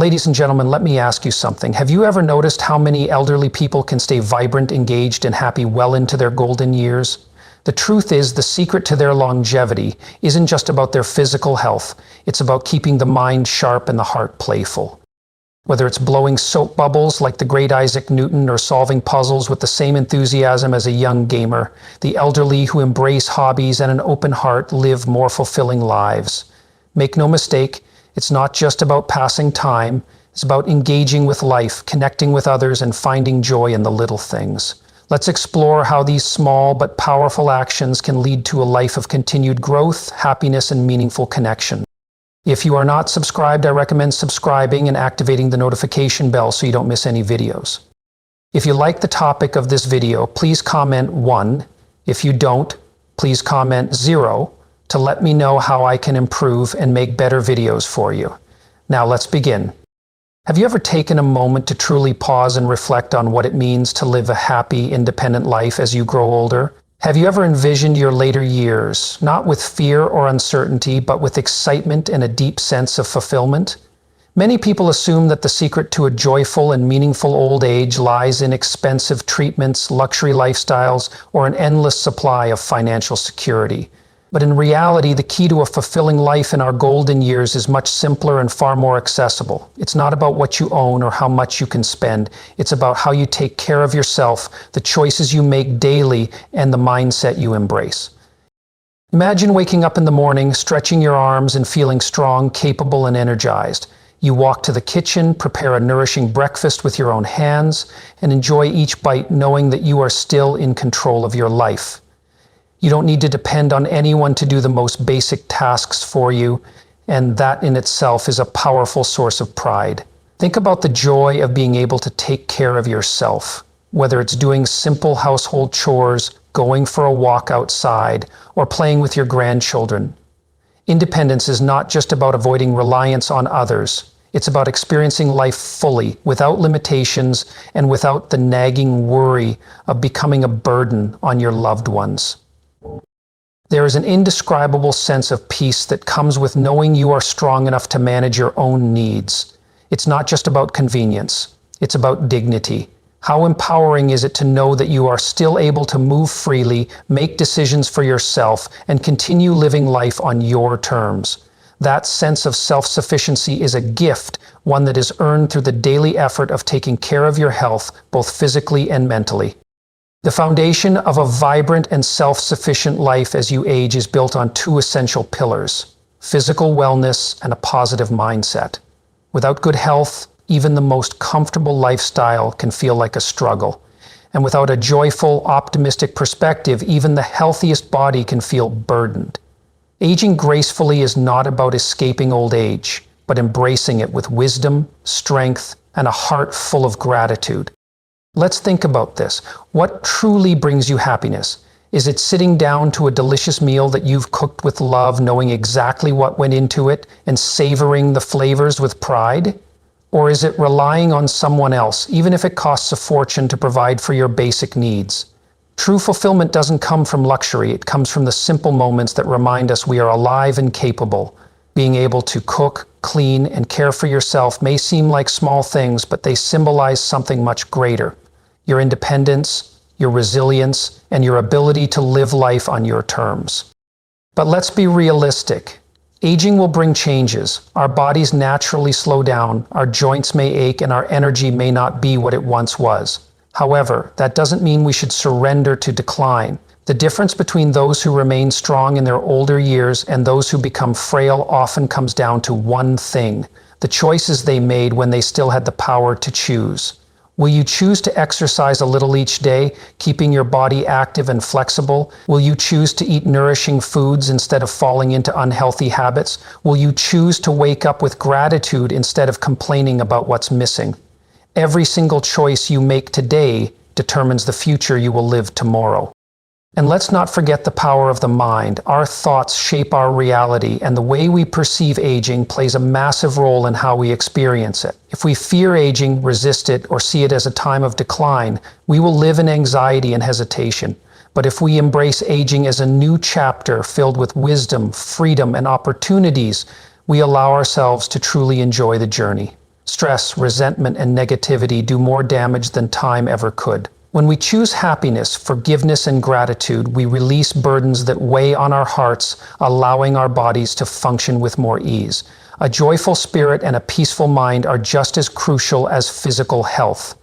Ladies and gentlemen, let me ask you something. Have you ever noticed how many elderly people can stay vibrant, engaged, and happy well into their golden years? The truth is, the secret to their longevity isn't just about their physical health. It's about keeping the mind sharp and the heart playful. Whether it's blowing soap bubbles like the great Isaac Newton or solving puzzles with the same enthusiasm as a young gamer, the elderly who embrace hobbies and an open heart live more fulfilling lives. Make no mistake, it's not just about passing time. It's about engaging with life, connecting with others, and finding joy in the little things. Let's explore how these small but powerful actions can lead to a life of continued growth, happiness, and meaningful connection. If you are not subscribed, I recommend subscribing and activating the notification bell so you don't miss any videos. If you like the topic of this video, please comment 1. If you don't, please comment 0 to let me know how I can improve and make better videos for you. Now let's begin. Have you ever taken a moment to truly pause and reflect on what it means to live a happy, independent life as you grow older? Have you ever envisioned your later years, not with fear or uncertainty, but with excitement and a deep sense of fulfillment? Many people assume that the secret to a joyful and meaningful old age lies in expensive treatments, luxury lifestyles, or an endless supply of financial security. But in reality, the key to a fulfilling life in our golden years is much simpler and far more accessible. It's not about what you own or how much you can spend. It's about how you take care of yourself, the choices you make daily, and the mindset you embrace. Imagine waking up in the morning, stretching your arms and feeling strong, capable, and energized. You walk to the kitchen, prepare a nourishing breakfast with your own hands, and enjoy each bite knowing that you are still in control of your life. You don't need to depend on anyone to do the most basic tasks for you, and that in itself is a powerful source of pride. Think about the joy of being able to take care of yourself, whether it's doing simple household chores, going for a walk outside, or playing with your grandchildren. Independence is not just about avoiding reliance on others. It's about experiencing life fully, without limitations, and without the nagging worry of becoming a burden on your loved ones. There is an indescribable sense of peace that comes with knowing you are strong enough to manage your own needs. It's not just about convenience, it's about dignity. How empowering is it to know that you are still able to move freely, make decisions for yourself, and continue living life on your terms? That sense of self-sufficiency is a gift, one that is earned through the daily effort of taking care of your health, both physically and mentally. The foundation of a vibrant and self-sufficient life as you age is built on 2 essential pillars: physical wellness and a positive mindset. Without good health, even the most comfortable lifestyle can feel like a struggle. And without a joyful, optimistic perspective, even the healthiest body can feel burdened. Aging gracefully is not about escaping old age, but embracing it with wisdom, strength, and a heart full of gratitude. Let's think about this. What truly brings you happiness? Is it sitting down to a delicious meal that you've cooked with love, knowing exactly what went into it, and savoring the flavors with pride? Or is it relying on someone else, even if it costs a fortune to provide for your basic needs? True fulfillment doesn't come from luxury. It comes from the simple moments that remind us we are alive and capable. Being able to cook, clean, and care for yourself may seem like small things, but they symbolize something much greater: your independence, your resilience, and your ability to live life on your terms. But let's be realistic. Aging will bring changes. Our bodies naturally slow down, our joints may ache, and our energy may not be what it once was. However, that doesn't mean we should surrender to decline. The difference between those who remain strong in their older years and those who become frail often comes down to one thing: the choices they made when they still had the power to choose. Will you choose to exercise a little each day, keeping your body active and flexible? Will you choose to eat nourishing foods instead of falling into unhealthy habits? Will you choose to wake up with gratitude instead of complaining about what's missing? Every single choice you make today determines the future you will live tomorrow. And let's not forget the power of the mind. Our thoughts shape our reality, and the way we perceive aging plays a massive role in how we experience it. If we fear aging, resist it, or see it as a time of decline, we will live in anxiety and hesitation. But if we embrace aging as a new chapter filled with wisdom, freedom, and opportunities, we allow ourselves to truly enjoy the journey. Stress, resentment, and negativity do more damage than time ever could. When we choose happiness, forgiveness, and gratitude, we release burdens that weigh on our hearts, allowing our bodies to function with more ease. A joyful spirit and a peaceful mind are just as crucial as physical health.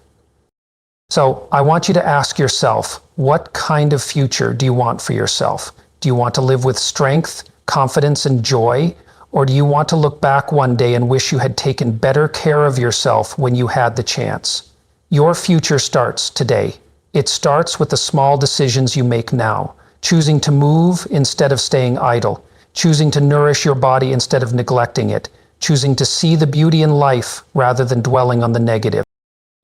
So, I want you to ask yourself, what kind of future do you want for yourself? Do you want to live with strength, confidence, and joy? Or do you want to look back one day and wish you had taken better care of yourself when you had the chance? Your future starts today. It starts with the small decisions you make now, choosing to move instead of staying idle, choosing to nourish your body instead of neglecting it, choosing to see the beauty in life rather than dwelling on the negative.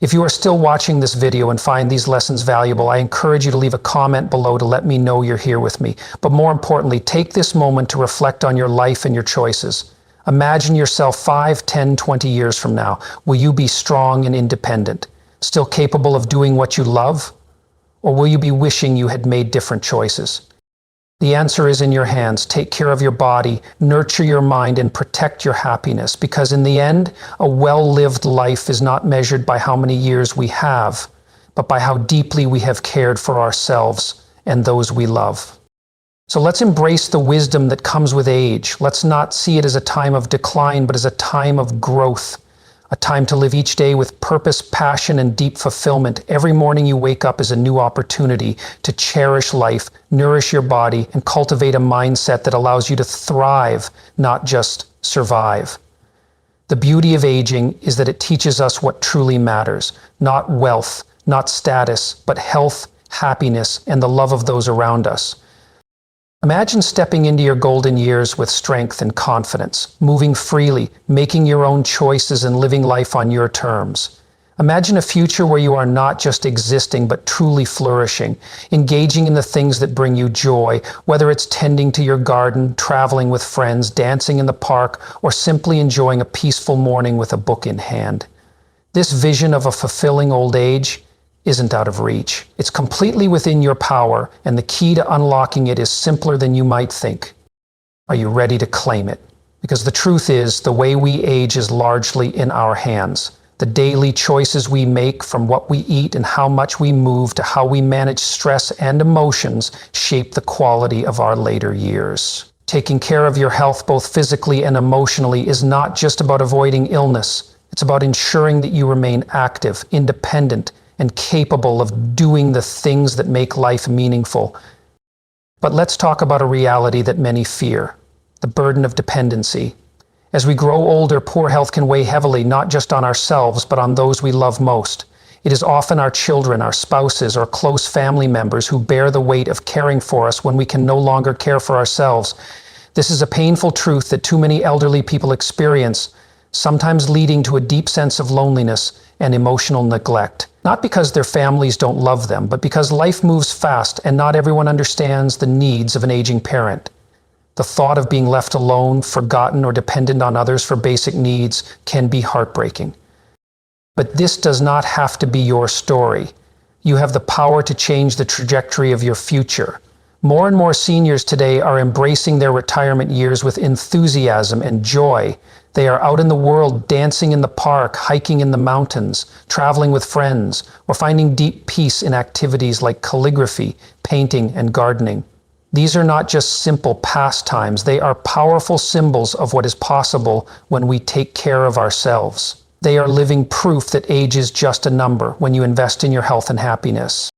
If you are still watching this video and find these lessons valuable, I encourage you to leave a comment below to let me know you're here with me. But more importantly, take this moment to reflect on your life and your choices. Imagine yourself 5, 10, 20 years from now. Will you be strong and independent, still capable of doing what you love? Or will you be wishing you had made different choices? The answer is in your hands. Take care of your body, nurture your mind, and protect your happiness, because in the end, a well-lived life is not measured by how many years we have, but by how deeply we have cared for ourselves and those we love. So let's embrace the wisdom that comes with age. Let's not see it as a time of decline, but as a time of growth. A time to live each day with purpose, passion, and deep fulfillment. Every morning you wake up is a new opportunity to cherish life, nourish your body, and cultivate a mindset that allows you to thrive, not just survive. The beauty of aging is that it teaches us what truly matters. Not wealth, not status, but health, happiness, and the love of those around us. Imagine stepping into your golden years with strength and confidence, moving freely, making your own choices and living life on your terms. Imagine a future where you are not just existing, but truly flourishing, engaging in the things that bring you joy, whether it's tending to your garden, traveling with friends, dancing in the park, or simply enjoying a peaceful morning with a book in hand. This vision of a fulfilling old age isn't out of reach. It's completely within your power, and the key to unlocking it is simpler than you might think. Are you ready to claim it? Because the truth is, the way we age is largely in our hands. The daily choices we make, from what we eat and how much we move to how we manage stress and emotions, shape the quality of our later years. Taking care of your health, both physically and emotionally, is not just about avoiding illness. It's about ensuring that you remain active, independent, and capable of doing the things that make life meaningful. But let's talk about a reality that many fear: the burden of dependency. As we grow older, poor health can weigh heavily not just on ourselves, but on those we love most. It is often our children, our spouses, or close family members who bear the weight of caring for us when we can no longer care for ourselves. This is a painful truth that too many elderly people experience, sometimes leading to a deep sense of loneliness and emotional neglect. Not because their families don't love them, but because life moves fast and not everyone understands the needs of an aging parent. The thought of being left alone, forgotten, or dependent on others for basic needs can be heartbreaking. But this does not have to be your story. You have the power to change the trajectory of your future. More and more seniors today are embracing their retirement years with enthusiasm and joy. They are out in the world, dancing in the park, hiking in the mountains, traveling with friends, or finding deep peace in activities like calligraphy, painting, and gardening. These are not just simple pastimes. They are powerful symbols of what is possible when we take care of ourselves. They are living proof that age is just a number when you invest in your health and happiness.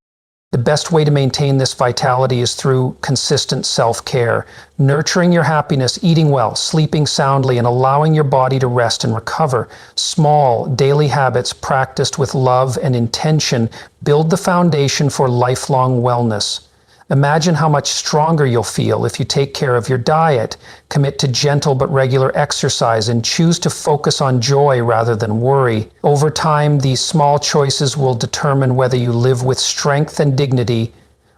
The best way to maintain this vitality is through consistent self-care, nurturing your happiness, eating well, sleeping soundly, and allowing your body to rest and recover. Small, daily habits practiced with love and intention build the foundation for lifelong wellness. Imagine how much stronger you'll feel if you take care of your diet, commit to gentle but regular exercise, and choose to focus on joy rather than worry. Over time, these small choices will determine whether you live with strength and dignity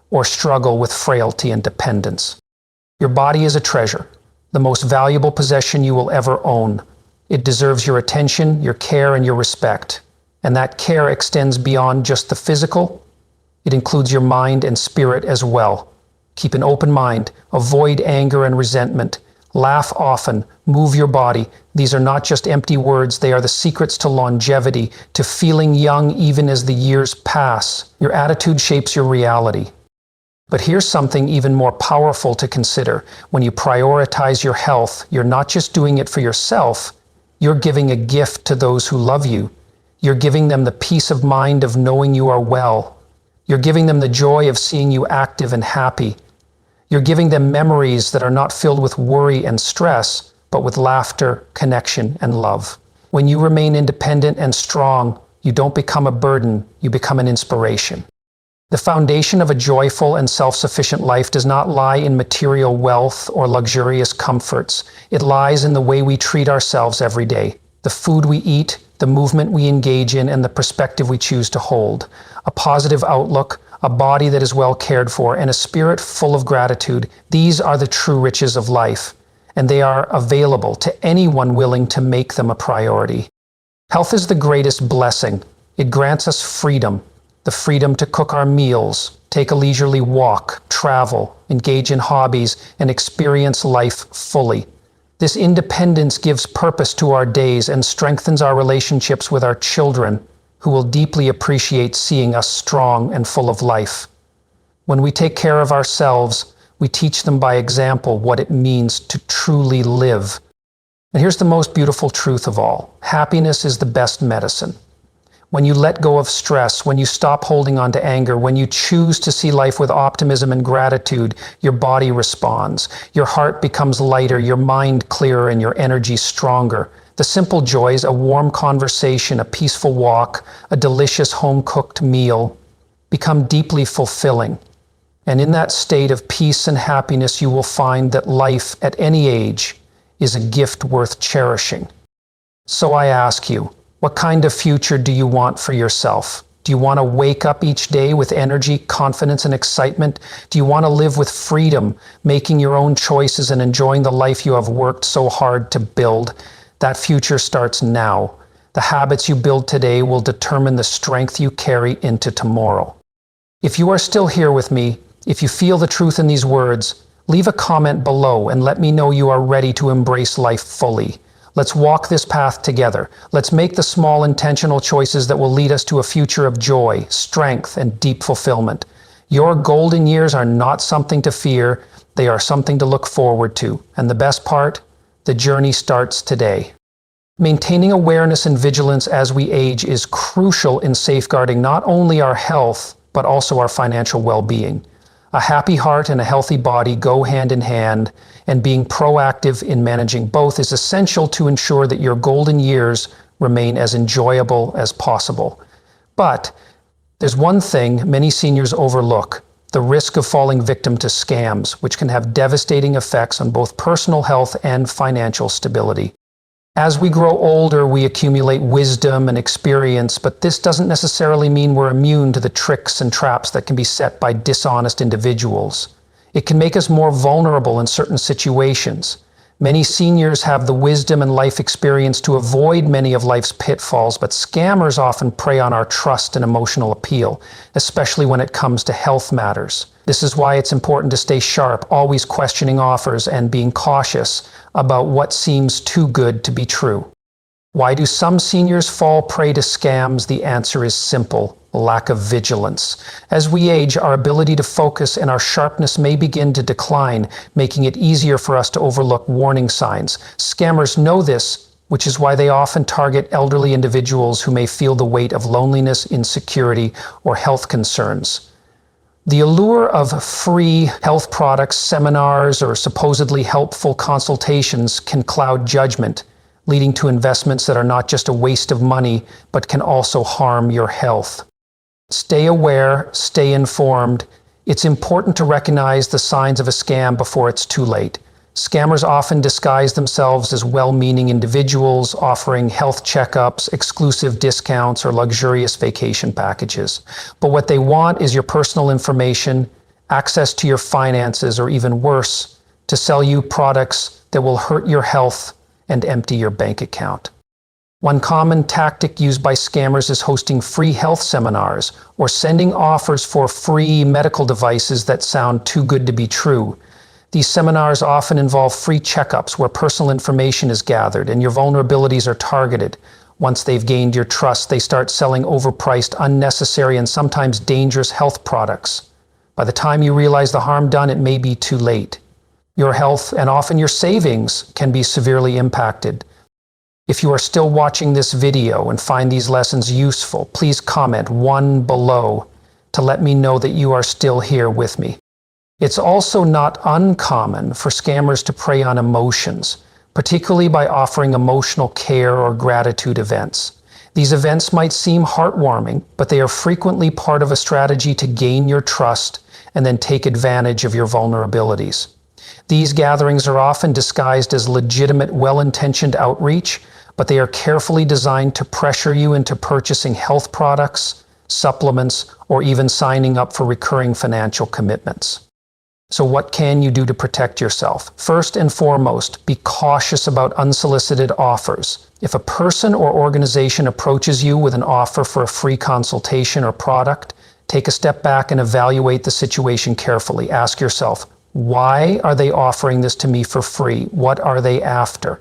or struggle with frailty and dependence. Your body is a treasure, the most valuable possession you will ever own. It deserves your attention, your care, and your respect. And that care extends beyond just the physical. It includes your mind and spirit as well. Keep an open mind, avoid anger and resentment, Laugh often, move your body. These are not just empty words, they are the secrets to longevity, to feeling young even as the years pass. Your attitude shapes your reality. But here's something even more powerful to consider. When you prioritize your health, you're not just doing it for yourself, you're giving a gift to those who love you. You're giving them the peace of mind of knowing you are well. You're giving them the joy of seeing you active and happy. You're giving them memories that are not filled with worry and stress, but with laughter, connection, and love. When you remain independent and strong, you don't become a burden, you become an inspiration. The foundation of a joyful and self-sufficient life does not lie in material wealth or luxurious comforts. It lies in the way we treat ourselves every day. The food we eat, the movement we engage in, and the perspective we choose to hold. A positive outlook, a body that is well cared for, and a spirit full of gratitude. These are the true riches of life, and they are available to anyone willing to make them a priority. Health is the greatest blessing. It grants us freedom, the freedom to cook our meals, take a leisurely walk, travel, engage in hobbies, and experience life fully. This independence gives purpose to our days and strengthens our relationships with our children, who will deeply appreciate seeing us strong and full of life. When we take care of ourselves, we teach them by example what it means to truly live. And here's the most beautiful truth of all. Happiness is the best medicine. When you let go of stress, when you stop holding on to anger, when you choose to see life with optimism and gratitude, your body responds. Your heart becomes lighter, your mind clearer, and your energy stronger. The simple joys, a warm conversation, a peaceful walk, a delicious home-cooked meal, become deeply fulfilling. And in that state of peace and happiness, you will find that life at any age is a gift worth cherishing. So I ask you, what kind of future do you want for yourself? Do you want to wake up each day with energy, confidence, and excitement? Do you want to live with freedom, making your own choices and enjoying the life you have worked so hard to build? That future starts now. The habits you build today will determine the strength you carry into tomorrow. If you are still here with me, if you feel the truth in these words, leave a comment below and let me know you are ready to embrace life fully. Let's walk this path together. Let's make the small intentional choices that will lead us to a future of joy, strength, and deep fulfillment. Your golden years are not something to fear, they are something to look forward to. And the best part? The journey starts today. Maintaining awareness and vigilance as we age is crucial in safeguarding not only our health, but also our financial well-being. A happy heart and a healthy body go hand in hand, and being proactive in managing both is essential to ensure that your golden years remain as enjoyable as possible. But there's one thing many seniors overlook: the risk of falling victim to scams, which can have devastating effects on both personal health and financial stability. As we grow older, we accumulate wisdom and experience, but this doesn't necessarily mean we're immune to the tricks and traps that can be set by dishonest individuals. It can make us more vulnerable in certain situations. Many seniors have the wisdom and life experience to avoid many of life's pitfalls, but scammers often prey on our trust and emotional appeal, especially when it comes to health matters. This is why it's important to stay sharp, always questioning offers and being cautious about what seems too good to be true. Why do some seniors fall prey to scams? The answer is simple: lack of vigilance. As we age, our ability to focus and our sharpness may begin to decline, making it easier for us to overlook warning signs. Scammers know this, which is why they often target elderly individuals who may feel the weight of loneliness, insecurity, or health concerns. The allure of free health products, seminars, or supposedly helpful consultations can cloud judgment, leading to investments that are not just a waste of money, but can also harm your health. Stay aware, stay informed. It's important to recognize the signs of a scam before it's too late. Scammers often disguise themselves as well-meaning individuals, offering health checkups, exclusive discounts, or luxurious vacation packages. But what they want is your personal information, access to your finances, or even worse, to sell you products that will hurt your health and empty your bank account. One common tactic used by scammers is hosting free health seminars or sending offers for free medical devices that sound too good to be true. These seminars often involve free checkups where personal information is gathered and your vulnerabilities are targeted. Once they've gained your trust, they start selling overpriced, unnecessary, and sometimes dangerous health products. By the time you realize the harm done, it may be too late. Your health and often your savings can be severely impacted. If you are still watching this video and find these lessons useful, please comment 1 below to let me know that you are still here with me. It's also not uncommon for scammers to prey on emotions, particularly by offering emotional care or gratitude events. These events might seem heartwarming, but they are frequently part of a strategy to gain your trust and then take advantage of your vulnerabilities. These gatherings are often disguised as legitimate, well-intentioned outreach, but they are carefully designed to pressure you into purchasing health products, supplements, or even signing up for recurring financial commitments. So what can you do to protect yourself? First and foremost, be cautious about unsolicited offers. If a person or organization approaches you with an offer for a free consultation or product, take a step back and evaluate the situation carefully. Ask yourself, why are they offering this to me for free? What are they after?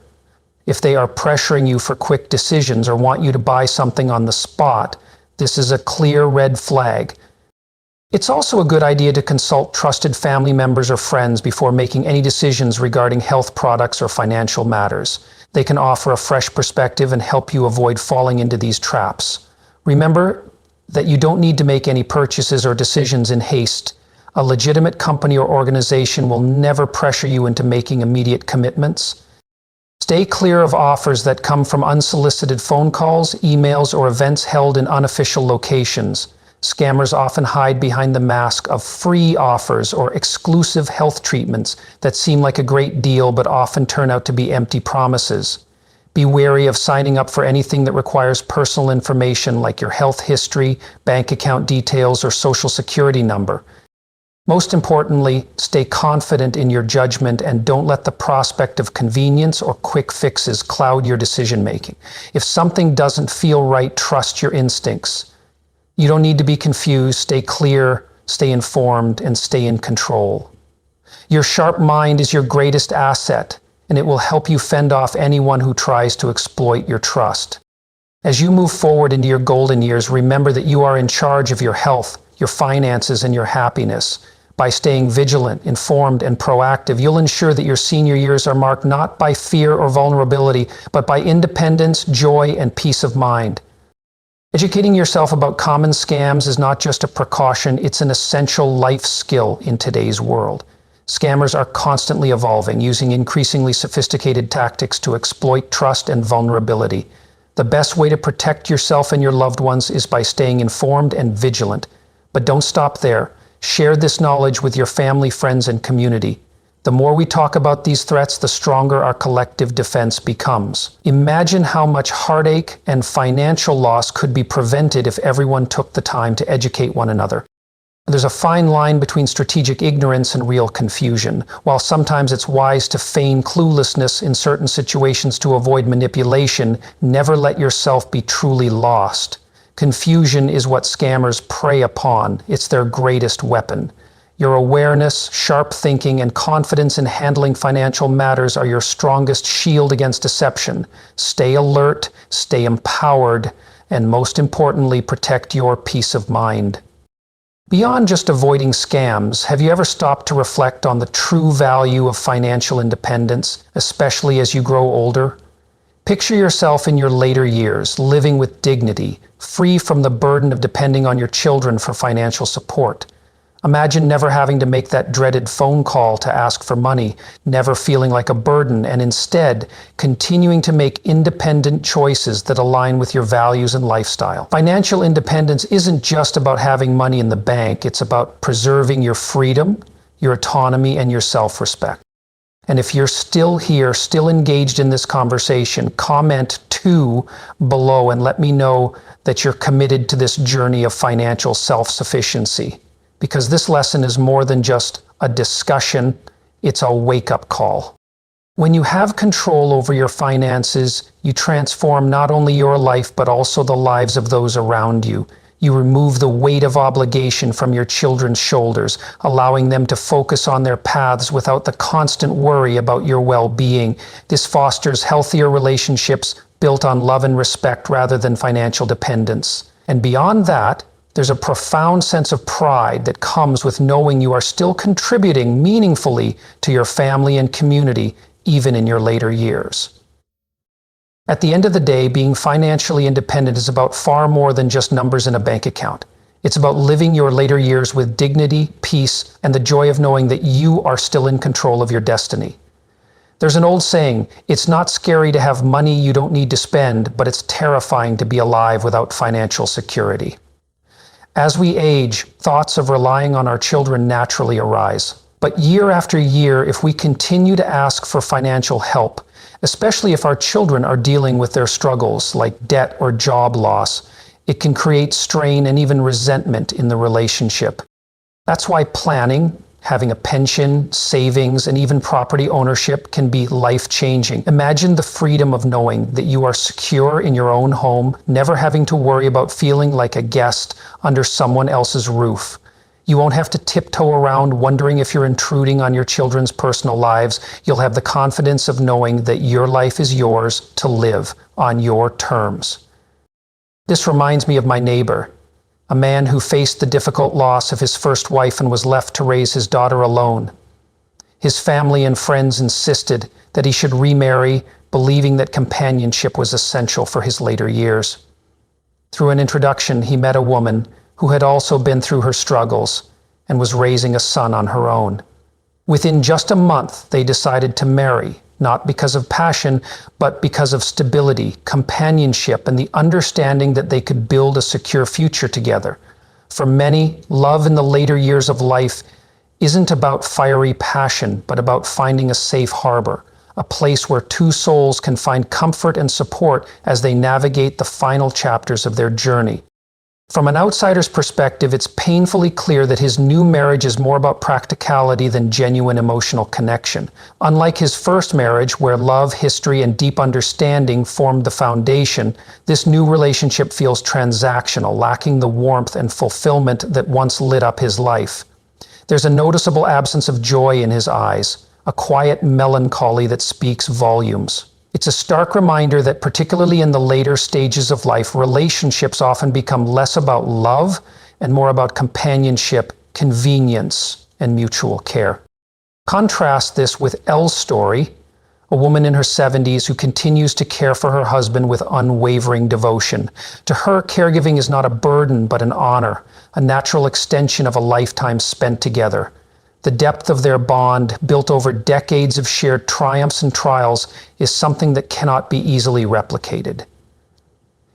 If they are pressuring you for quick decisions or want you to buy something on the spot, this is a clear red flag. It's also a good idea to consult trusted family members or friends before making any decisions regarding health products or financial matters. They can offer a fresh perspective and help you avoid falling into these traps. Remember that you don't need to make any purchases or decisions in haste. A legitimate company or organization will never pressure you into making immediate commitments. Stay clear of offers that come from unsolicited phone calls, emails, or events held in unofficial locations. Scammers often hide behind the mask of free offers or exclusive health treatments that seem like a great deal but often turn out to be empty promises. Be wary of signing up for anything that requires personal information like your health history, bank account details, or social security number. Most importantly, stay confident in your judgment and don't let the prospect of convenience or quick fixes cloud your decision-making. If something doesn't feel right, trust your instincts. You don't need to be confused. Stay clear, stay informed, and stay in control. Your sharp mind is your greatest asset, and it will help you fend off anyone who tries to exploit your trust. As you move forward into your golden years, remember that you are in charge of your health, your finances, and your happiness. By staying vigilant, informed, and proactive, you'll ensure that your senior years are marked not by fear or vulnerability, but by independence, joy, and peace of mind. Educating yourself about common scams is not just a precaution, it's an essential life skill in today's world. Scammers are constantly evolving, using increasingly sophisticated tactics to exploit trust and vulnerability. The best way to protect yourself and your loved ones is by staying informed and vigilant. But don't stop there. Share this knowledge with your family, friends, and community. The more we talk about these threats, the stronger our collective defense becomes. Imagine how much heartache and financial loss could be prevented if everyone took the time to educate one another. There's a fine line between strategic ignorance and real confusion. While sometimes it's wise to feign cluelessness in certain situations to avoid manipulation, never let yourself be truly lost. Confusion is what scammers prey upon. It's their greatest weapon. Your awareness, sharp thinking, and confidence in handling financial matters are your strongest shield against deception. Stay alert, stay empowered, and most importantly, protect your peace of mind. Beyond just avoiding scams, have you ever stopped to reflect on the true value of financial independence, especially as you grow older? Picture yourself in your later years, living with dignity, free from the burden of depending on your children for financial support. Imagine never having to make that dreaded phone call to ask for money, never feeling like a burden, and instead continuing to make independent choices that align with your values and lifestyle. Financial independence isn't just about having money in the bank, it's about preserving your freedom, your autonomy, and your self-respect. And if you're still here, still engaged in this conversation, comment 2 below and let me know that you're committed to this journey of financial self-sufficiency. Because this lesson is more than just a discussion, it's a wake-up call. When you have control over your finances, you transform not only your life but also the lives of those around you. You remove the weight of obligation from your children's shoulders, allowing them to focus on their paths without the constant worry about your well-being. This fosters healthier relationships built on love and respect rather than financial dependence. And beyond that, there's a profound sense of pride that comes with knowing you are still contributing meaningfully to your family and community, even in your later years. At the end of the day, being financially independent is about far more than just numbers in a bank account. It's about living your later years with dignity, peace, and the joy of knowing that you are still in control of your destiny. There's an old saying, it's not scary to have money you don't need to spend, but it's terrifying to be alive without financial security. As we age, thoughts of relying on our children naturally arise. But year after year, if we continue to ask for financial help, especially if our children are dealing with their struggles like debt or job loss, it can create strain and even resentment in the relationship. That's why planning, having a pension, savings, and even property ownership can be life-changing. Imagine the freedom of knowing that you are secure in your own home, never having to worry about feeling like a guest under someone else's roof. You won't have to tiptoe around wondering if you're intruding on your children's personal lives. You'll have the confidence of knowing that your life is yours to live on your terms. This reminds me of my neighbor, a man who faced the difficult loss of his first wife and was left to raise his daughter alone. His family and friends insisted that he should remarry, believing that companionship was essential for his later years. Through an introduction, he met a woman who had also been through her struggles and was raising a son on her own. Within just a month, they decided to marry, not because of passion, but because of stability, companionship, and the understanding that they could build a secure future together. For many, love in the later years of life isn't about fiery passion, but about finding a safe harbor, a place where two souls can find comfort and support as they navigate the final chapters of their journey. From an outsider's perspective, it's painfully clear that his new marriage is more about practicality than genuine emotional connection. Unlike his first marriage, where love, history, and deep understanding formed the foundation, this new relationship feels transactional, lacking the warmth and fulfillment that once lit up his life. There's a noticeable absence of joy in his eyes, a quiet melancholy that speaks volumes. It's a stark reminder that particularly in the later stages of life, relationships often become less about love and more about companionship, convenience, and mutual care. Contrast this with Elle's story, a woman in her 70s who continues to care for her husband with unwavering devotion. To her, caregiving is not a burden but an honor, a natural extension of a lifetime spent together. The depth of their bond, built over decades of shared triumphs and trials, is something that cannot be easily replicated.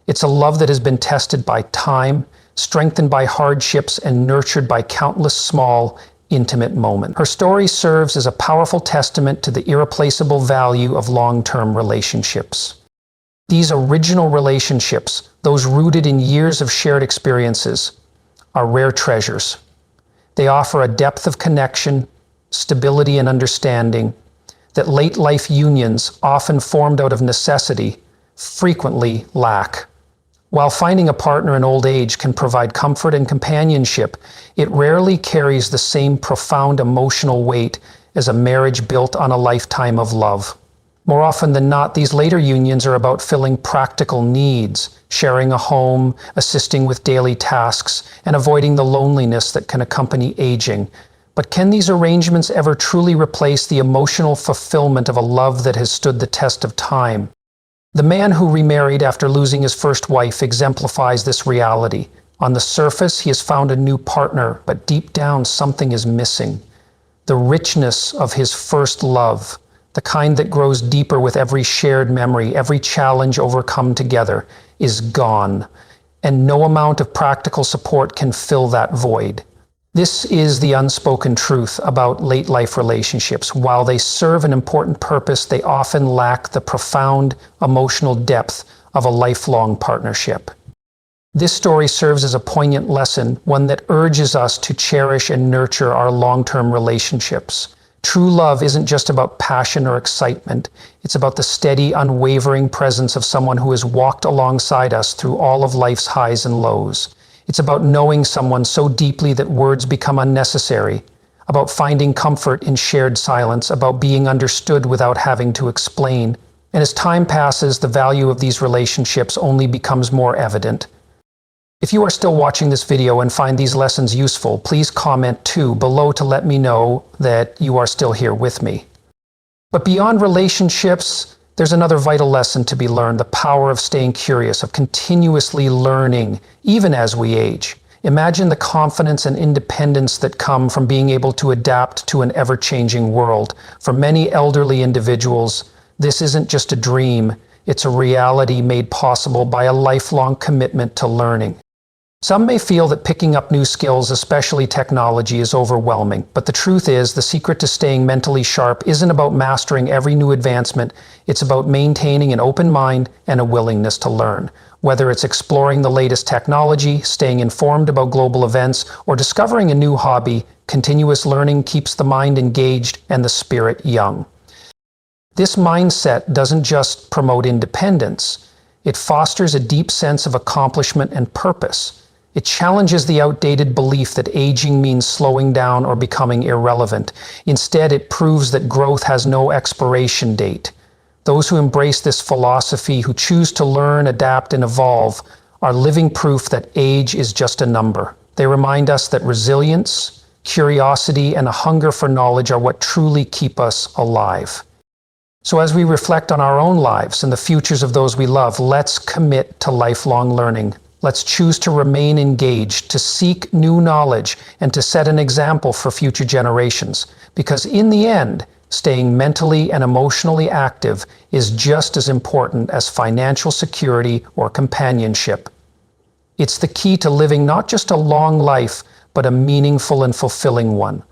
It's a love that has been tested by time, strengthened by hardships, and nurtured by countless small, intimate moments. Her story serves as a powerful testament to the irreplaceable value of long-term relationships. These original relationships, those rooted in years of shared experiences, are rare treasures. They offer a depth of connection, stability, and understanding that late life unions, often formed out of necessity, frequently lack. While finding a partner in old age can provide comfort and companionship, it rarely carries the same profound emotional weight as a marriage built on a lifetime of love. More often than not, these later unions are about filling practical needs, sharing a home, assisting with daily tasks, and avoiding the loneliness that can accompany aging. But can these arrangements ever truly replace the emotional fulfillment of a love that has stood the test of time? The man who remarried after losing his first wife exemplifies this reality. On the surface, he has found a new partner, but deep down, something is missing. The richness of his first love, the kind that grows deeper with every shared memory, every challenge overcome together, is gone, and no amount of practical support can fill that void. This is the unspoken truth about late life relationships. While they serve an important purpose, they often lack the profound emotional depth of a lifelong partnership. This story serves as a poignant lesson, one that urges us to cherish and nurture our long-term relationships. True love isn't just about passion or excitement. It's about the steady, unwavering presence of someone who has walked alongside us through all of life's highs and lows. It's about knowing someone so deeply that words become unnecessary, about finding comfort in shared silence, about being understood without having to explain. And as time passes, the value of these relationships only becomes more evident. If you are still watching this video and find these lessons useful, please comment too below to let me know that you are still here with me. But beyond relationships, there's another vital lesson to be learned: the power of staying curious, of continuously learning, even as we age. Imagine the confidence and independence that come from being able to adapt to an ever-changing world. For many elderly individuals, this isn't just a dream, it's a reality made possible by a lifelong commitment to learning. Some may feel that picking up new skills, especially technology, is overwhelming, but the truth is, the secret to staying mentally sharp isn't about mastering every new advancement, it's about maintaining an open mind and a willingness to learn. Whether it's exploring the latest technology, staying informed about global events, or discovering a new hobby, continuous learning keeps the mind engaged and the spirit young. This mindset doesn't just promote independence, it fosters a deep sense of accomplishment and purpose. It challenges the outdated belief that aging means slowing down or becoming irrelevant. Instead, it proves that growth has no expiration date. Those who embrace this philosophy, who choose to learn, adapt, and evolve, are living proof that age is just a number. They remind us that resilience, curiosity, and a hunger for knowledge are what truly keep us alive. So as we reflect on our own lives and the futures of those we love, let's commit to lifelong learning. Let's choose to remain engaged, to seek new knowledge, and to set an example for future generations. Because in the end, staying mentally and emotionally active is just as important as financial security or companionship. It's the key to living not just a long life, but a meaningful and fulfilling one.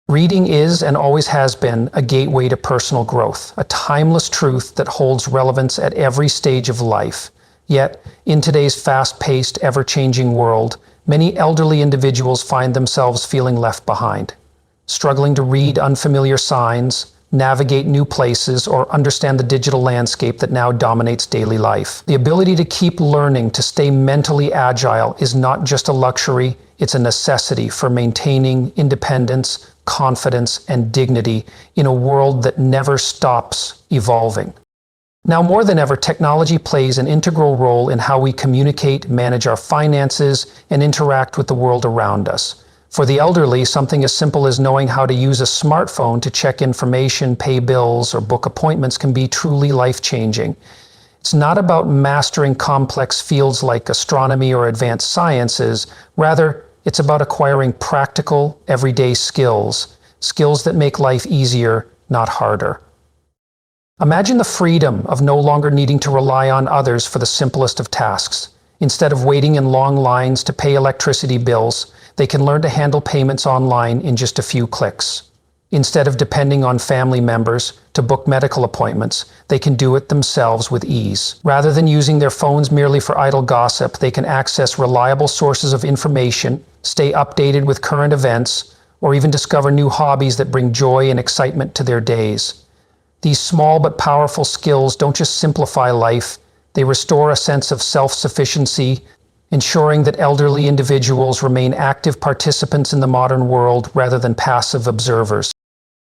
Reading is, and always has been, a gateway to personal growth, a timeless truth that holds relevance at every stage of life. Yet, in today's fast-paced, ever-changing world, many elderly individuals find themselves feeling left behind, struggling to read unfamiliar signs, navigate new places, or understand the digital landscape that now dominates daily life. The ability to keep learning, to stay mentally agile, is not just a luxury, it's a necessity for maintaining independence, confidence, and dignity in a world that never stops evolving. Now more than ever, technology plays an integral role in how we communicate, manage our finances, and interact with the world around us. For the elderly, something as simple as knowing how to use a smartphone to check information, pay bills, or book appointments can be truly life-changing. It's not about mastering complex fields like astronomy or advanced sciences. Rather, it's about acquiring practical, everyday skills that make life easier, not harder. Imagine the freedom of no longer needing to rely on others for the simplest of tasks. Instead of waiting in long lines to pay electricity bills, they can learn to handle payments online in just a few clicks. Instead of depending on family members to book medical appointments, they can do it themselves with ease. Rather than using their phones merely for idle gossip, they can access reliable sources of information, stay updated with current events, or even discover new hobbies that bring joy and excitement to their days. These small but powerful skills don't just simplify life, they restore a sense of self-sufficiency, ensuring that elderly individuals remain active participants in the modern world rather than passive observers.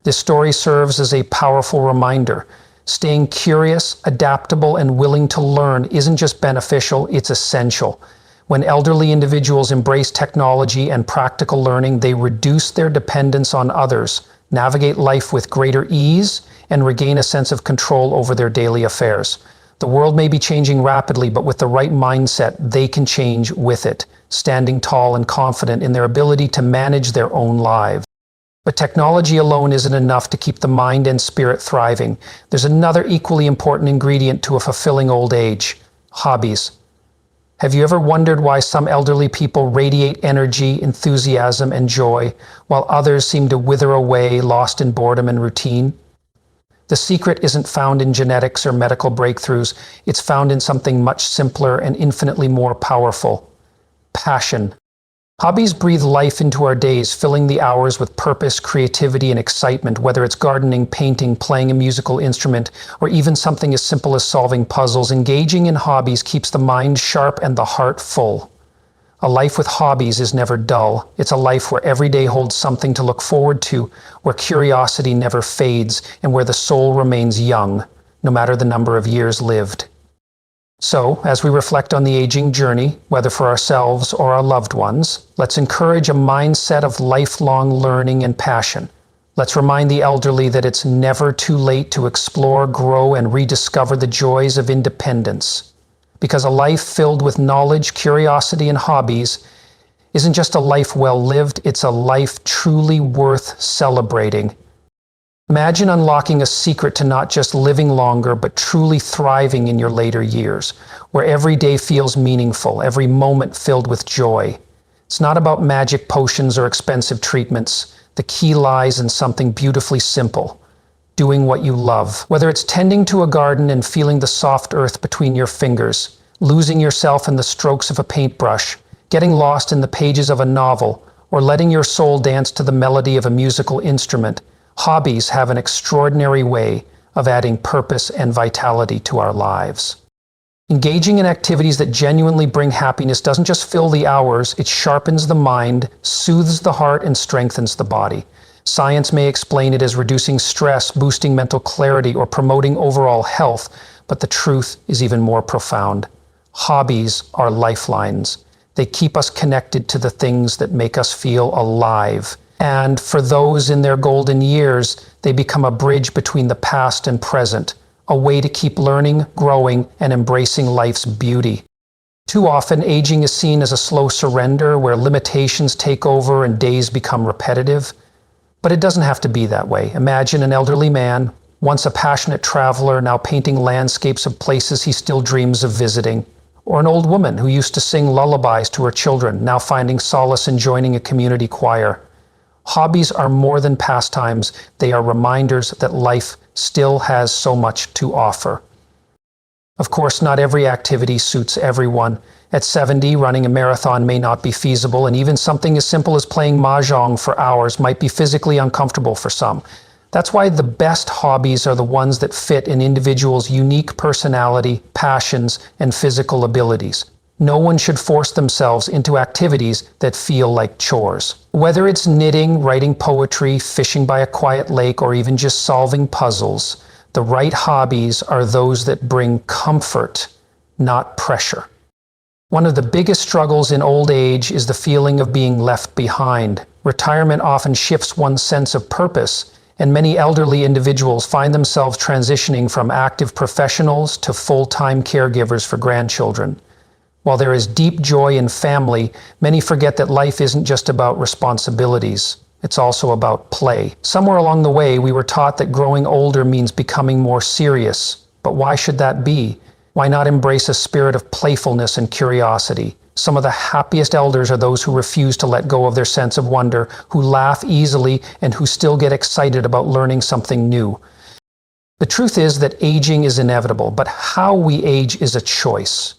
This story serves as a powerful reminder. Staying curious, adaptable, and willing to learn isn't just beneficial, it's essential. When elderly individuals embrace technology and practical learning, they reduce their dependence on others, navigate life with greater ease, and regain a sense of control over their daily affairs. The world may be changing rapidly, but with the right mindset, they can change with it, standing tall and confident in their ability to manage their own lives. But technology alone isn't enough to keep the mind and spirit thriving. There's another equally important ingredient to a fulfilling old age: hobbies. Have you ever wondered why some elderly people radiate energy, enthusiasm, and joy, while others seem to wither away, lost in boredom and routine? The secret isn't found in genetics or medical breakthroughs. It's found in something much simpler and infinitely more powerful: passion. Hobbies breathe life into our days, filling the hours with purpose, creativity, and excitement, whether it's gardening, painting, playing a musical instrument, or even something as simple as solving puzzles. Engaging in hobbies keeps the mind sharp and the heart full. A life with hobbies is never dull. It's a life where every day holds something to look forward to, where curiosity never fades, and where the soul remains young, no matter the number of years lived. So, as we reflect on the aging journey, whether for ourselves or our loved ones, let's encourage a mindset of lifelong learning and passion. Let's remind the elderly that it's never too late to explore, grow, and rediscover the joys of independence. Because a life filled with knowledge, curiosity, and hobbies isn't just a life well lived, it's a life truly worth celebrating. Imagine unlocking a secret to not just living longer, but truly thriving in your later years, where every day feels meaningful, every moment filled with joy. It's not about magic potions or expensive treatments. The key lies in something beautifully simple: doing what you love. Whether it's tending to a garden and feeling the soft earth between your fingers, losing yourself in the strokes of a paintbrush, getting lost in the pages of a novel, or letting your soul dance to the melody of a musical instrument, hobbies have an extraordinary way of adding purpose and vitality to our lives. Engaging in activities that genuinely bring happiness doesn't just fill the hours, it sharpens the mind, soothes the heart, and strengthens the body. Science may explain it as reducing stress, boosting mental clarity, or promoting overall health, but the truth is even more profound. Hobbies are lifelines. They keep us connected to the things that make us feel alive. And for those in their golden years, they become a bridge between the past and present, a way to keep learning, growing, and embracing life's beauty. Too often, aging is seen as a slow surrender where limitations take over and days become repetitive. But it doesn't have to be that way. Imagine an elderly man, once a passionate traveler, now painting landscapes of places he still dreams of visiting. Or an old woman who used to sing lullabies to her children, now finding solace in joining a community choir. Hobbies are more than pastimes. They are reminders that life still has so much to offer. Of course, not every activity suits everyone. At 70, running a marathon may not be feasible, and even something as simple as playing mahjong for hours might be physically uncomfortable for some. That's why the best hobbies are the ones that fit an individual's unique personality, passions, and physical abilities. No one should force themselves into activities that feel like chores. Whether it's knitting, writing poetry, fishing by a quiet lake, or even just solving puzzles, the right hobbies are those that bring comfort, not pressure. One of the biggest struggles in old age is the feeling of being left behind. Retirement often shifts one's sense of purpose, and many elderly individuals find themselves transitioning from active professionals to full-time caregivers for grandchildren. While there is deep joy in family, many forget that life isn't just about responsibilities. It's also about play. Somewhere along the way, we were taught that growing older means becoming more serious. But why should that be? Why not embrace a spirit of playfulness and curiosity? Some of the happiest elders are those who refuse to let go of their sense of wonder, who laugh easily, and who still get excited about learning something new. The truth is that aging is inevitable, but how we age is a choice.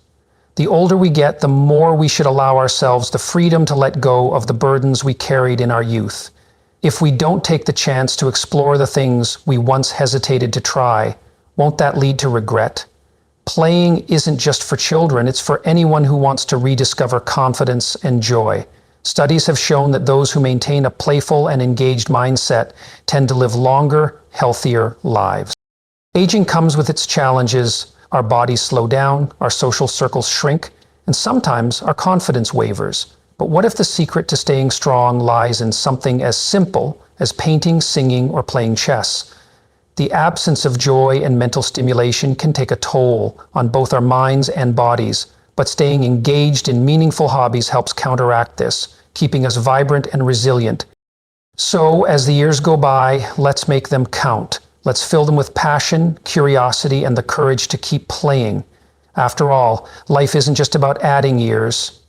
The older we get, the more we should allow ourselves the freedom to let go of the burdens we carried in our youth. If we don't take the chance to explore the things we once hesitated to try, won't that lead to regret? Playing isn't just for children, it's for anyone who wants to rediscover confidence and joy. Studies have shown that those who maintain a playful and engaged mindset tend to live longer, healthier lives. Aging comes with its challenges. Our bodies slow down, our social circles shrink, and sometimes our confidence wavers. But what if the secret to staying strong lies in something as simple as painting, singing, or playing chess? The absence of joy and mental stimulation can take a toll on both our minds and bodies, but staying engaged in meaningful hobbies helps counteract this, keeping us vibrant and resilient. So, as the years go by, let's make them count. Let's fill them with passion, curiosity, and the courage to keep playing. After all, life isn't just about adding years.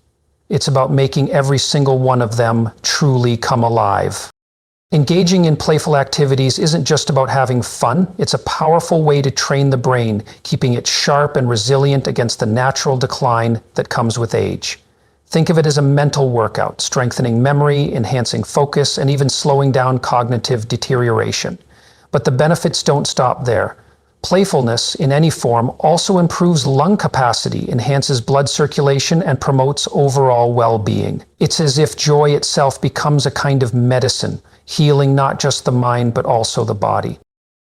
It's about making every single one of them truly come alive. Engaging in playful activities isn't just about having fun. It's a powerful way to train the brain, keeping it sharp and resilient against the natural decline that comes with age. Think of it as a mental workout, strengthening memory, enhancing focus, and even slowing down cognitive deterioration. But the benefits don't stop there. Playfulness, in any form, also improves lung capacity, enhances blood circulation, and promotes overall well-being. It's as if joy itself becomes a kind of medicine, healing not just the mind but also the body.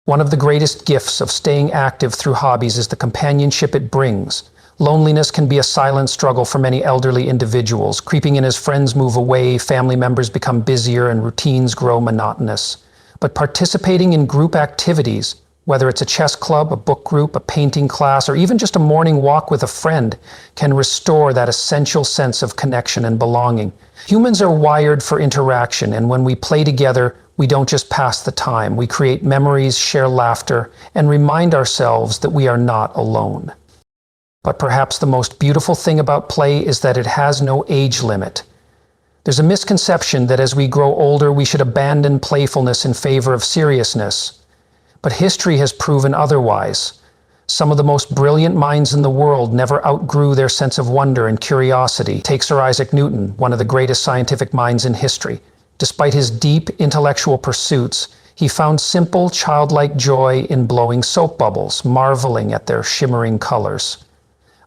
One of the greatest gifts of staying active through hobbies is the companionship it brings. Loneliness can be a silent struggle for many elderly individuals, creeping in as friends move away, family members become busier, and routines grow monotonous. But participating in group activities, whether it's a chess club, a book group, a painting class, or even just a morning walk with a friend, can restore that essential sense of connection and belonging. Humans are wired for interaction, and when we play together, we don't just pass the time. We create memories, share laughter, and remind ourselves that we are not alone. But perhaps the most beautiful thing about play is that it has no age limit. There's a misconception that as we grow older, we should abandon playfulness in favor of seriousness. But history has proven otherwise. Some of the most brilliant minds in the world never outgrew their sense of wonder and curiosity. Take Sir Isaac Newton, one of the greatest scientific minds in history. Despite his deep intellectual pursuits, he found simple, childlike joy in blowing soap bubbles, marveling at their shimmering colors.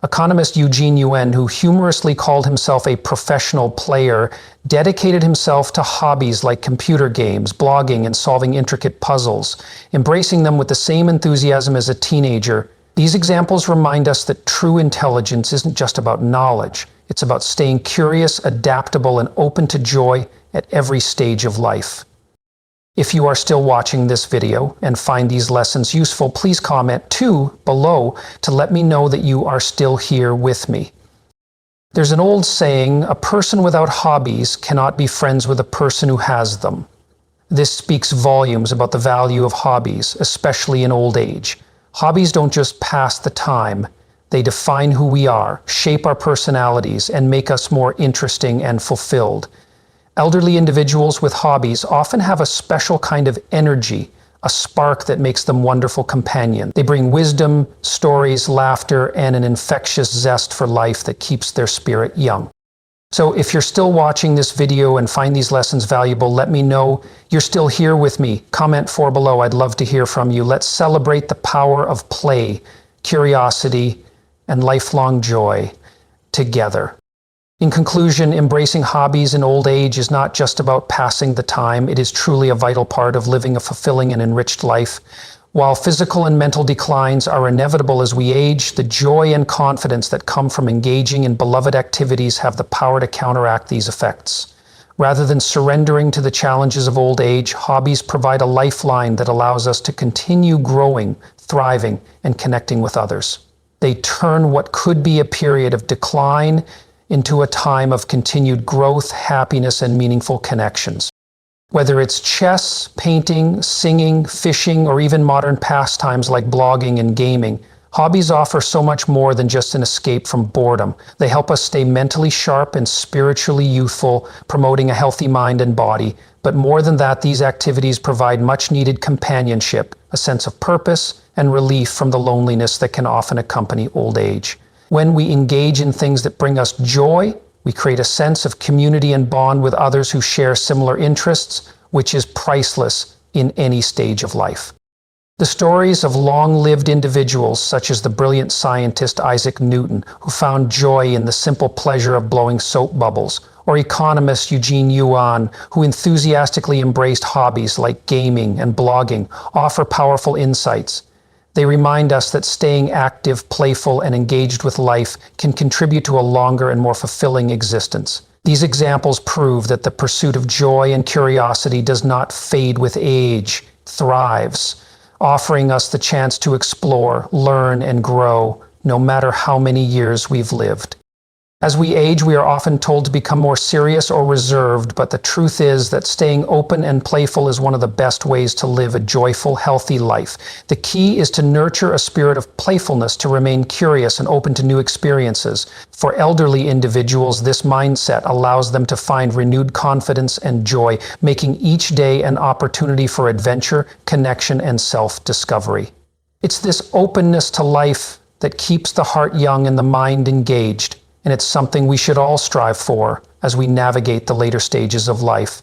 Economist Eugene Yuan, who humorously called himself a professional player, dedicated himself to hobbies like computer games, blogging, and solving intricate puzzles, embracing them with the same enthusiasm as a teenager. These examples remind us that true intelligence isn't just about knowledge. It's about staying curious, adaptable, and open to joy at every stage of life. If you are still watching this video and find these lessons useful, please comment too below to let me know that you are still here with me. There's an old saying, a person without hobbies cannot be friends with a person who has them. This speaks volumes about the value of hobbies, especially in old age. Hobbies don't just pass the time, they define who we are, shape our personalities, and make us more interesting and fulfilled. Elderly individuals with hobbies often have a special kind of energy, a spark that makes them wonderful companions. They bring wisdom, stories, laughter, and an infectious zest for life that keeps their spirit young. So if you're still watching this video and find these lessons valuable, let me know you're still here with me. Comment below. I'd love to hear from you. Let's celebrate the power of play, curiosity, and lifelong joy together. In conclusion, embracing hobbies in old age is not just about passing the time. It is truly a vital part of living a fulfilling and enriched life. While physical and mental declines are inevitable as we age, the joy and confidence that come from engaging in beloved activities have the power to counteract these effects. Rather than surrendering to the challenges of old age, hobbies provide a lifeline that allows us to continue growing, thriving, and connecting with others. They turn what could be a period of decline into a time of continued growth, happiness, and meaningful connections. Whether it's chess, painting, singing, fishing, or even modern pastimes like blogging and gaming, hobbies offer so much more than just an escape from boredom. They help us stay mentally sharp and spiritually youthful, promoting a healthy mind and body. But more than that, these activities provide much-needed companionship, a sense of purpose, and relief from the loneliness that can often accompany old age. When we engage in things that bring us joy, we create a sense of community and bond with others who share similar interests, which is priceless in any stage of life. The stories of long-lived individuals, such as the brilliant scientist Isaac Newton, who found joy in the simple pleasure of blowing soap bubbles, or economist Eugene Yuan, who enthusiastically embraced hobbies like gaming and blogging, offer powerful insights. They remind us that staying active, playful, and engaged with life can contribute to a longer and more fulfilling existence. These examples prove that the pursuit of joy and curiosity does not fade with age, thrives, offering us the chance to explore, learn, and grow, no matter how many years we've lived. As we age, we are often told to become more serious or reserved, but the truth is that staying open and playful is one of the best ways to live a joyful, healthy life. The key is to nurture a spirit of playfulness, to remain curious and open to new experiences. For elderly individuals, this mindset allows them to find renewed confidence and joy, making each day an opportunity for adventure, connection, and self-discovery. It's this openness to life that keeps the heart young and the mind engaged. And it's something we should all strive for as we navigate the later stages of life.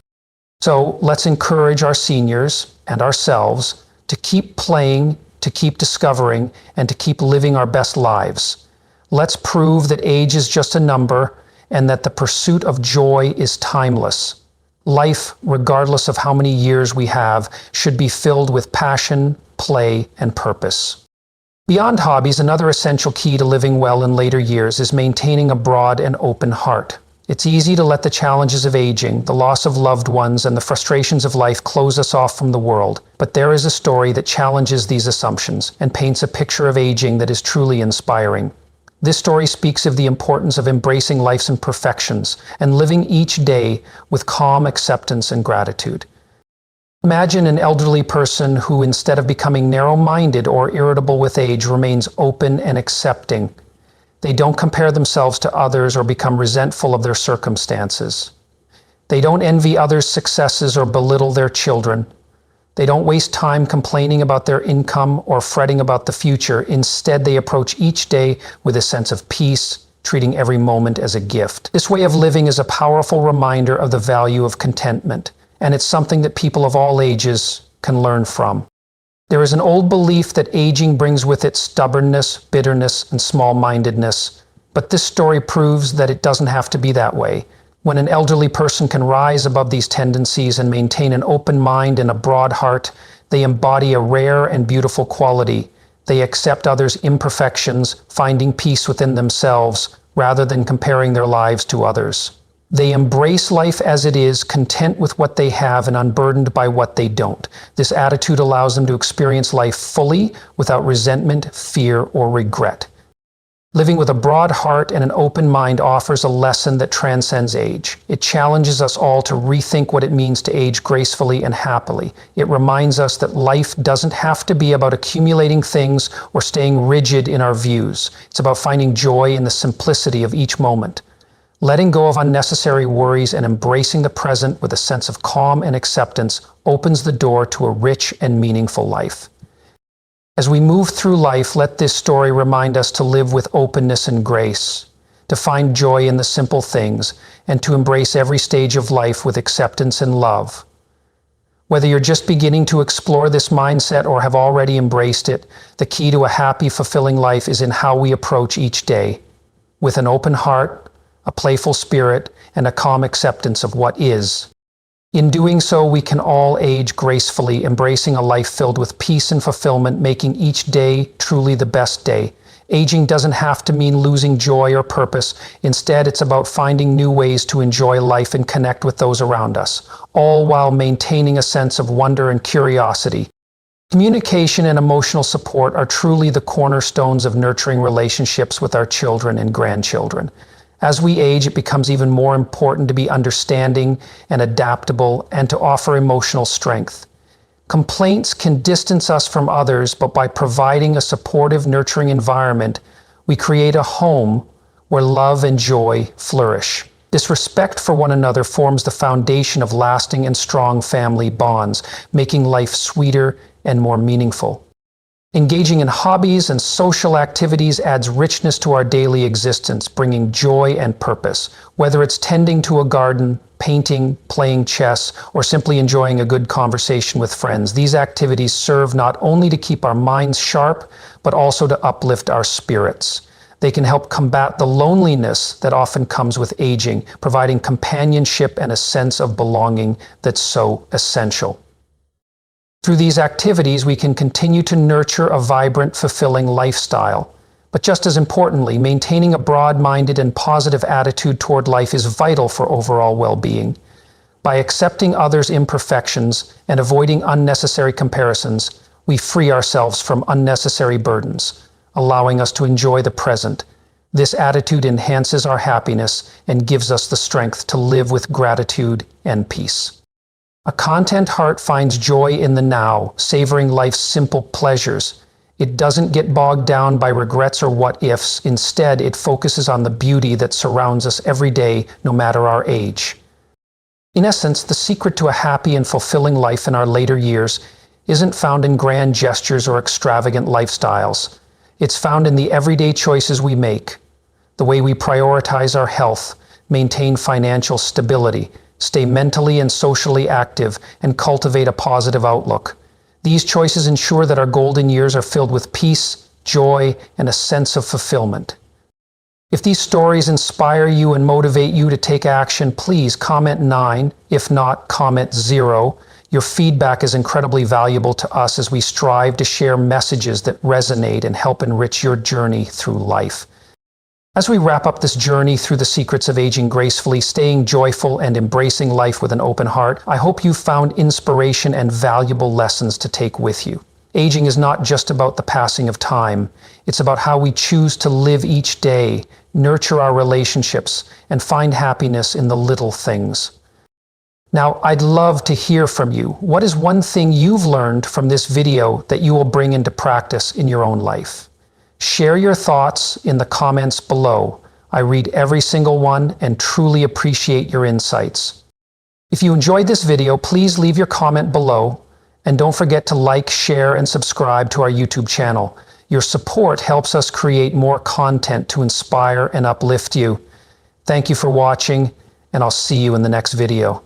So let's encourage our seniors and ourselves to keep playing, to keep discovering, and to keep living our best lives. Let's prove that age is just a number and that the pursuit of joy is timeless. Life, regardless of how many years we have, should be filled with passion, play, and purpose. Beyond hobbies, another essential key to living well in later years is maintaining a broad and open heart. It's easy to let the challenges of aging, the loss of loved ones, and the frustrations of life close us off from the world. But there is a story that challenges these assumptions and paints a picture of aging that is truly inspiring. This story speaks of the importance of embracing life's imperfections and living each day with calm acceptance and gratitude. Imagine an elderly person who, instead of becoming narrow-minded or irritable with age, remains open and accepting. They don't compare themselves to others or become resentful of their circumstances. They don't envy others' successes or belittle their children. They don't waste time complaining about their income or fretting about the future. Instead, they approach each day with a sense of peace, treating every moment as a gift. This way of living is a powerful reminder of the value of contentment, and it's something that people of all ages can learn from. There is an old belief that aging brings with it stubbornness, bitterness, and small-mindedness, but this story proves that it doesn't have to be that way. When an elderly person can rise above these tendencies and maintain an open mind and a broad heart, they embody a rare and beautiful quality. They accept others' imperfections, finding peace within themselves, rather than comparing their lives to others. They embrace life as it is, content with what they have and unburdened by what they don't. This attitude allows them to experience life fully, without resentment, fear, or regret. Living with a broad heart and an open mind offers a lesson that transcends age. It challenges us all to rethink what it means to age gracefully and happily. It reminds us that life doesn't have to be about accumulating things or staying rigid in our views. It's about finding joy in the simplicity of each moment. Letting go of unnecessary worries and embracing the present with a sense of calm and acceptance opens the door to a rich and meaningful life. As we move through life, let this story remind us to live with openness and grace, to find joy in the simple things, and to embrace every stage of life with acceptance and love. Whether you're just beginning to explore this mindset or have already embraced it, the key to a happy, fulfilling life is in how we approach each day, with an open heart, a playful spirit, and a calm acceptance of what is. In doing so, we can all age gracefully, embracing a life filled with peace and fulfillment, making each day truly the best day. Aging doesn't have to mean losing joy or purpose. Instead, it's about finding new ways to enjoy life and connect with those around us, all while maintaining a sense of wonder and curiosity. Communication and emotional support are truly the cornerstones of nurturing relationships with our children and grandchildren. As we age, it becomes even more important to be understanding and adaptable and to offer emotional strength. Complaints can distance us from others, but by providing a supportive, nurturing environment, we create a home where love and joy flourish. This respect for one another forms the foundation of lasting and strong family bonds, making life sweeter and more meaningful. Engaging in hobbies and social activities adds richness to our daily existence, bringing joy and purpose. Whether it's tending to a garden, painting, playing chess, or simply enjoying a good conversation with friends, these activities serve not only to keep our minds sharp, but also to uplift our spirits. They can help combat the loneliness that often comes with aging, providing companionship and a sense of belonging that's so essential. Through these activities, we can continue to nurture a vibrant, fulfilling lifestyle. But just as importantly, maintaining a broad-minded and positive attitude toward life is vital for overall well-being. By accepting others' imperfections and avoiding unnecessary comparisons, we free ourselves from unnecessary burdens, allowing us to enjoy the present. This attitude enhances our happiness and gives us the strength to live with gratitude and peace. A content heart finds joy in the now, savoring life's simple pleasures. It doesn't get bogged down by regrets or what-ifs. Instead, it focuses on the beauty that surrounds us every day, no matter our age. In essence, the secret to a happy and fulfilling life in our later years isn't found in grand gestures or extravagant lifestyles. It's found in the everyday choices we make, the way we prioritize our health, maintain financial stability, stay mentally and socially active, and cultivate a positive outlook. These choices ensure that our golden years are filled with peace, joy, and a sense of fulfillment. If these stories inspire you and motivate you to take action, please comment 9. If not, comment 0. Your feedback is incredibly valuable to us as we strive to share messages that resonate and help enrich your journey through life. As we wrap up this journey through the secrets of aging gracefully, staying joyful, and embracing life with an open heart, I hope you found inspiration and valuable lessons to take with you. Aging is not just about the passing of time. It's about how we choose to live each day, nurture our relationships, and find happiness in the little things. Now, I'd love to hear from you. What is one thing you've learned from this video that you will bring into practice in your own life? Share your thoughts in the comments below. I read every single one and truly appreciate your insights. If you enjoyed this video, please leave your comment below. And don't forget to like, share, and subscribe to our YouTube channel. Your support helps us create more content to inspire and uplift you. Thank you for watching, and I'll see you in the next video.